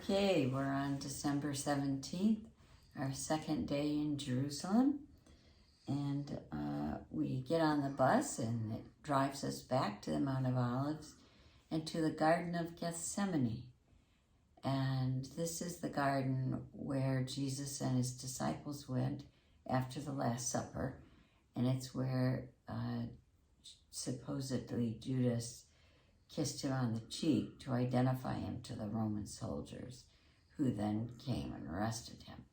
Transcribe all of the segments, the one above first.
Okay, we're on December 17th, our second day in Jerusalem, and we get on the bus and it drives us back to the Mount of Olives and to the Garden of Gethsemane. And this is the garden where Jesus and his disciples went after the Last Supper, and it's where supposedly Judas kissed him on the cheek to identify him to the Roman soldiers, who then came and arrested him.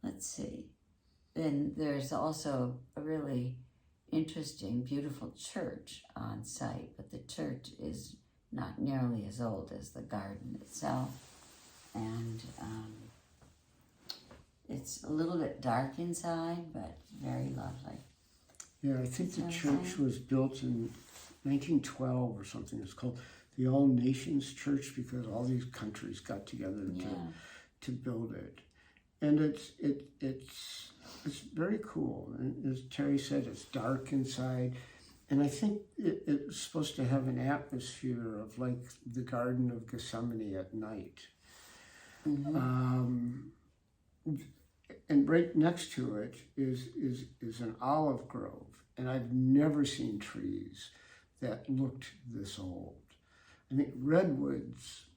Let's see. And there's also a really interesting, beautiful church on site, but the church is not nearly as old as the garden itself. And it's a little bit dark inside, but very lovely. Yeah, I think the church was built in 1912 or something. It's called the All Nations Church because all these countries got together to build it. And it's very cool. And as Terry said, it's dark inside. And I think it's supposed to have an atmosphere of like the Garden of Gethsemane at night. Mm-hmm. And right next to it is an olive grove. And I've never seen trees that looked this old. I think redwoods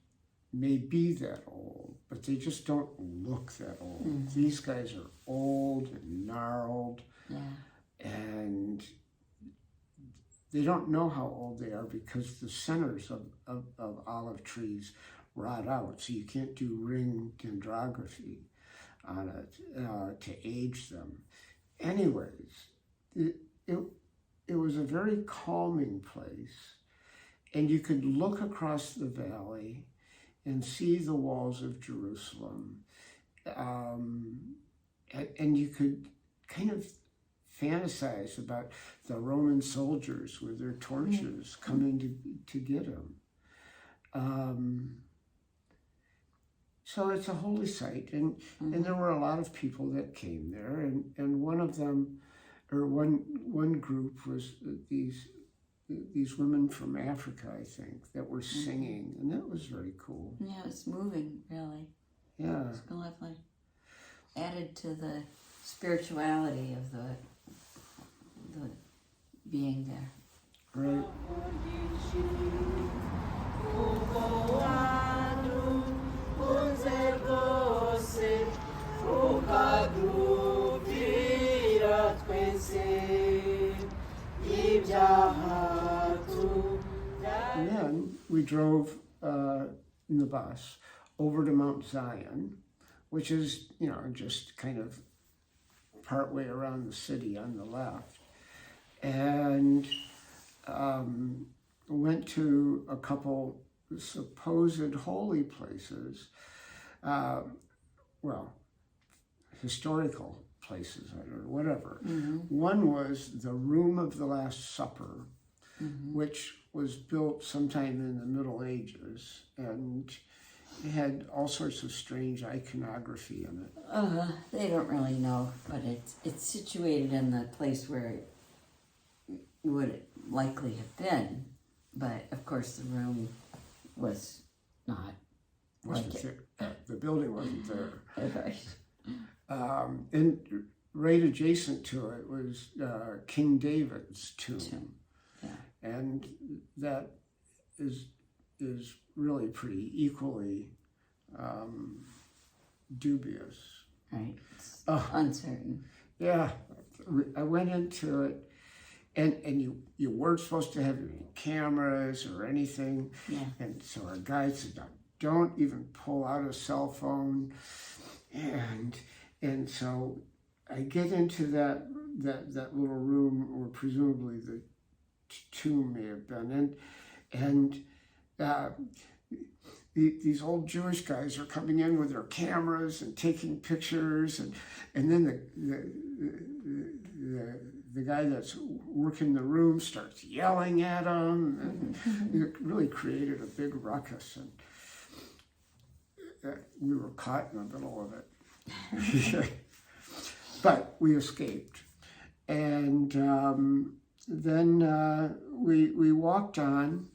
may be that old, but they just don't look that old. Mm-hmm. These guys are old and gnarled, and they don't know how old they are because the centers of olive trees rot out, so you can't do ring dendrography on it to age them. Anyways, it was a very calming place, and you could look across the valley and see the walls of Jerusalem, and you could kind of fantasize about the Roman soldiers with their torches coming to get him. So it's a holy site, and there were a lot of people that came there, and one of them, or one group was these women from Africa, I think, that were singing, and that was very cool. Yeah, it's moving, really. Yeah. It's lovely. Added to the spirituality of the being there. Right. And then we drove in the bus over to Mount Zion, which is, just kind of partway around the city on the left. And went to a couple supposed holy places, historical places, I don't know, whatever. One was the Room of the Last Supper, which was built sometime in the Middle Ages, and it had all sorts of strange iconography in it. They don't really know, but it's situated in the place where it would likely have been, but of course the room was not The building wasn't there. Right. And right adjacent to it was King David's tomb. Yeah. And that is really pretty equally dubious. Right. It's uncertain. Yeah. I went into it, and you weren't supposed to have any cameras or anything. Yeah. And so our guide said, don't even pull out a cell phone. And so I get into that little room where presumably the tomb may have been in, and these old Jewish guys are coming in with their cameras and taking pictures, and then the guy that's working the room starts yelling at them, and it really created a big ruckus, and we were caught in the middle of it. But we escaped. And then we walked on,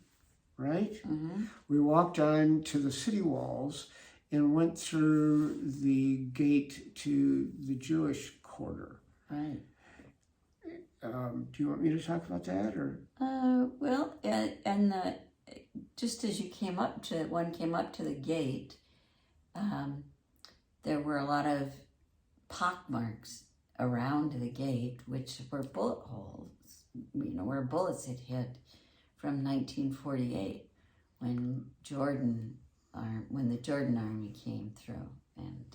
right? Mm-hmm. We walked on to the city walls and went through the gate to the Jewish quarter. Right. Do you want me to talk about that, or? Well, just as you came up to the gate, there were a lot of pock marks around the gate, which were bullet holes, where bullets had hit from 1948 when the Jordan army came through and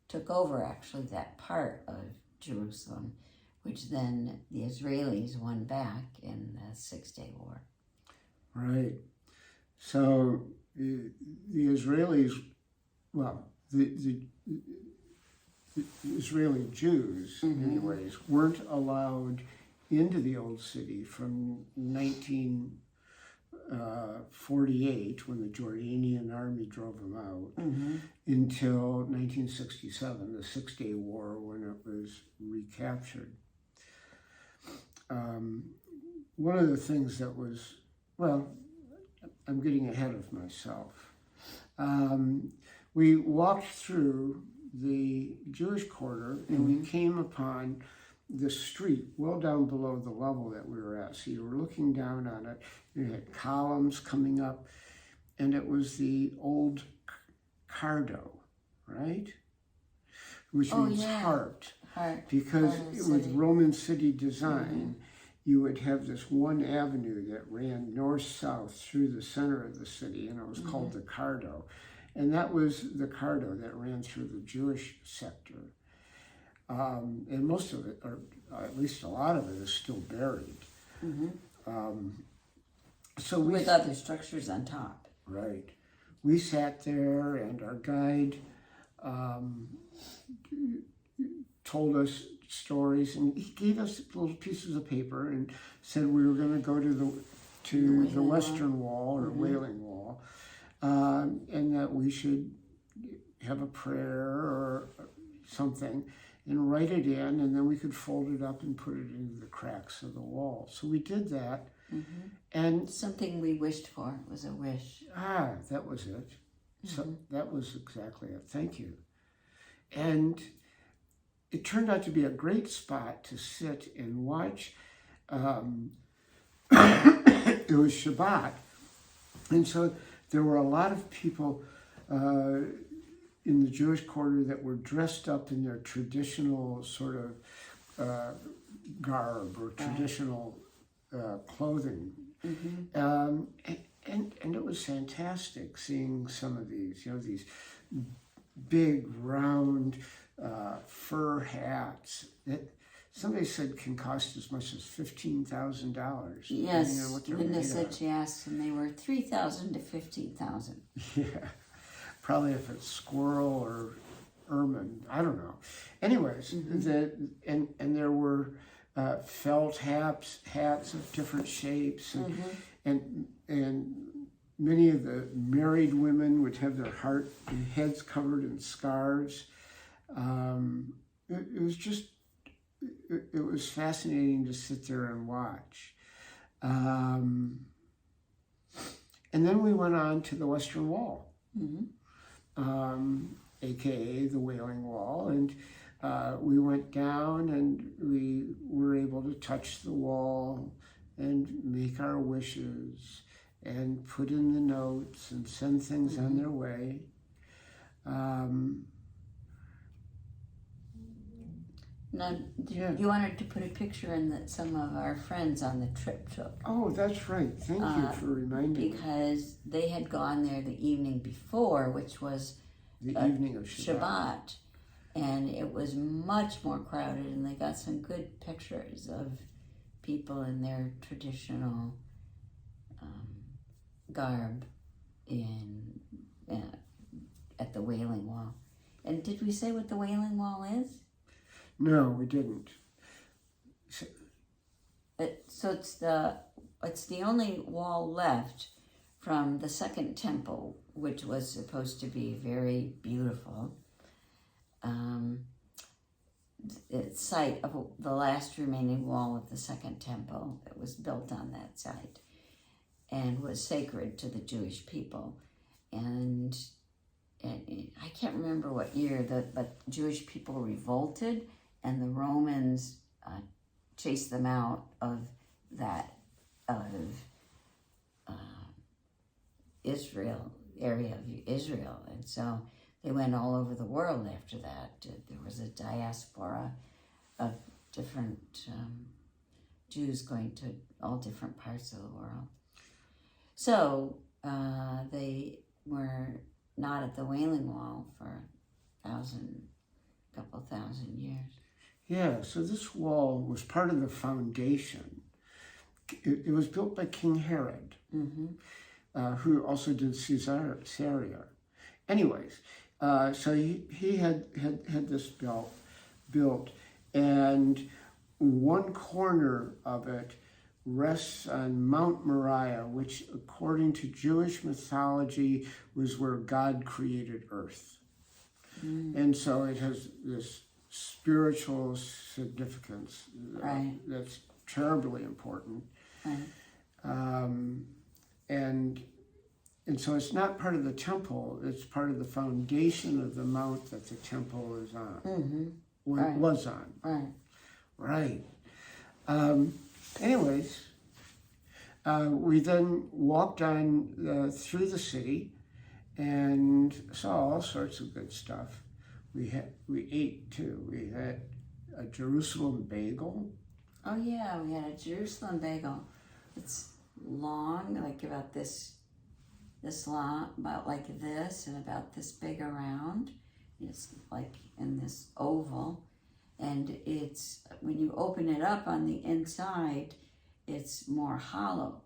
took over actually that part of Jerusalem, which then the Israelis won back in the 6-Day War. Right. So the Israelis, well, the Israeli Jews, anyways, weren't allowed into the Old City from 1948, when the Jordanian army drove them out, until 1967, the 6-Day War, when it was recaptured. One of the things that was, well, I'm getting ahead of myself. We walked through the Jewish quarter and we came upon the street well down below the level that we were at. So you were looking down on it, you had columns coming up, and it was the old cardo, right? Which means heart. Because with Roman city design, you would have this one avenue that ran north-south through the center of the city, and it was called the cardo. And that was the cardo that ran through the Jewish sector. And most of it, or at least a lot of it, is still buried. So with other structures on top. Right. We sat there, and our guide told us stories, and he gave us little pieces of paper and said we were going to go to the Western Wall, or Wailing Wall, and that we should have a prayer or something and write it in, and then we could fold it up and put it into the cracks of the wall. So we did that. And something we wished for. It was a wish. That was it. So that was exactly it. Thank you. And it turned out to be a great spot to sit and watch. It was Shabbat, and so there were a lot of people in the Jewish quarter that were dressed up in their traditional sort of garb or traditional clothing. And it was fantastic seeing some of these, these big, round fur hats that somebody said can cost as much as $15,000. Yes, Linda said she asked, and they were $3,000 to $15,000. Yeah, probably if it's squirrel or ermine, I don't know. Anyways, and there were felt hats of different shapes, and many of the married women would have their heads covered in scarves. It was just, it was fascinating to sit there and watch. And then we went on to the Western Wall, aka the Wailing Wall, and we went down and we were able to touch the wall and make our wishes and put in the notes and send things on their way. Now, you wanted to put a picture in that some of our friends on the trip took. Oh, that's right. Thank you for reminding me. Because they had gone there the evening before, which was the evening of Shabbat. And it was much more crowded, and they got some good pictures of people in their traditional garb at the Wailing Wall. And did we say what the Wailing Wall is? No, we didn't. So it's the only wall left from the second temple, which was supposed to be very beautiful. The site of the last remaining wall of the second temple that was built on that site. and was sacred to the Jewish people. And I can't remember what year, but Jewish people revolted, and the Romans chased them out of Israel, area of Israel. And so they went all over the world after that. There was a diaspora of different Jews going to all different parts of the world. So they were not at the Wailing Wall for couple thousand years. Yeah, so this wall was part of the foundation. It was built by King Herod, who also did Caesarea. Anyways, so he had this built, and one corner of it rests on Mount Moriah, which according to Jewish mythology was where God created earth. And so it has this spiritual significance that's terribly important. And so it's not part of the temple, it's part of the foundation of the mount that the temple is on, was on. Right. Anyways, we then walked on through the city and saw all sorts of good stuff. We ate too. We had a Jerusalem bagel. Oh yeah, we had a Jerusalem bagel. It's long, like about this long, about like this, and about this big around. It's like in this oval, and it's, when you open it up on the inside, it's more hollow.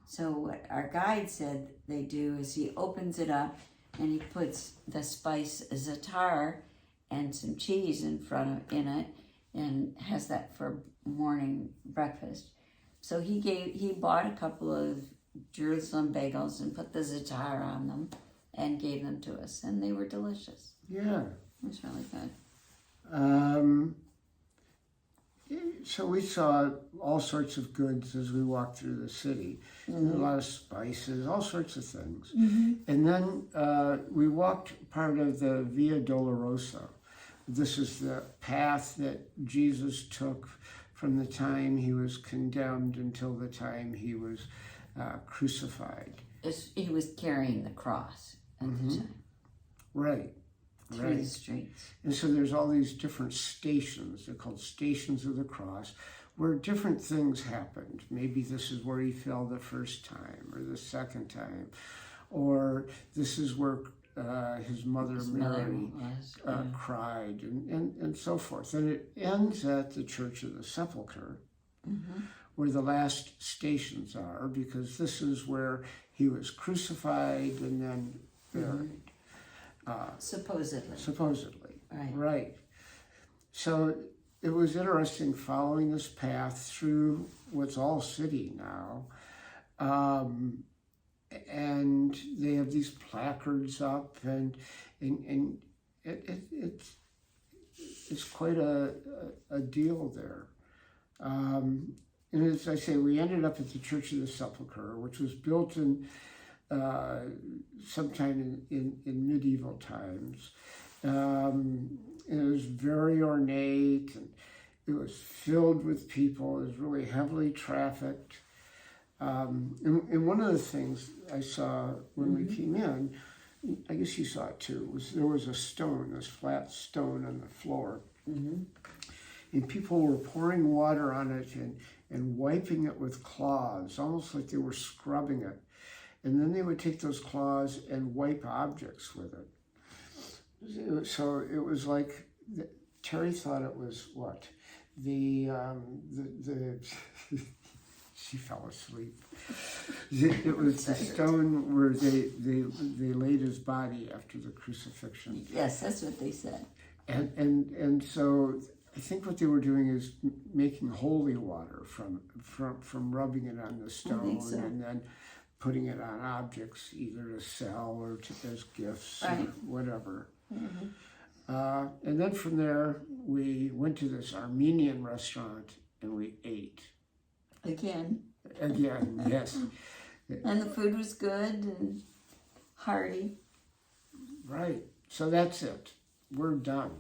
So what our guide said they do is he opens it up and he puts the spice za'atar and some cheese in it, and has that for morning breakfast. So he bought a couple of Jerusalem bagels and put the za'atar on them and gave them to us, and they were delicious. Yeah. It was really good. So we saw all sorts of goods as we walked through the city. A lot of spices, all sorts of things. And then we walked part of the Via Dolorosa. This is the path that Jesus took from the time he was condemned until the time he was crucified. He was carrying the cross at the time. Right. Through the streets. And so there's all these different stations. They're called Stations of the Cross, where different things happened. Maybe this is where he fell the first time or the second time, or this is where his mother Mary cried, and so forth. And it ends at the Church of the Sepulcher, where the last stations are, because this is where he was crucified and then buried. Supposedly. Right. So it was interesting following this path through what's all city now. And they have these placards up, and it's quite a deal there. And as I say, we ended up at the Church of the Sepulcher, which was built in sometime in medieval times. It was very ornate, and it was filled with people. It was really heavily trafficked. And one of the things I saw when we came in, I guess you saw it too, was there was a stone, this flat stone on the floor. And people were pouring water on it and wiping it with cloths, almost like they were scrubbing it. And then they would take those cloths and wipe objects with it. So it was like, Terry thought it was what? She fell asleep. It was the stone where they laid his body after the crucifixion. Yes, that's what they said. And so I think what they were doing is making holy water from rubbing it on the stone, and then putting it on objects, either to sell or as gifts or whatever. And then from there, we went to this Armenian restaurant and we ate. Again, yes. And the food was good and hearty. Right. So that's it. We're done.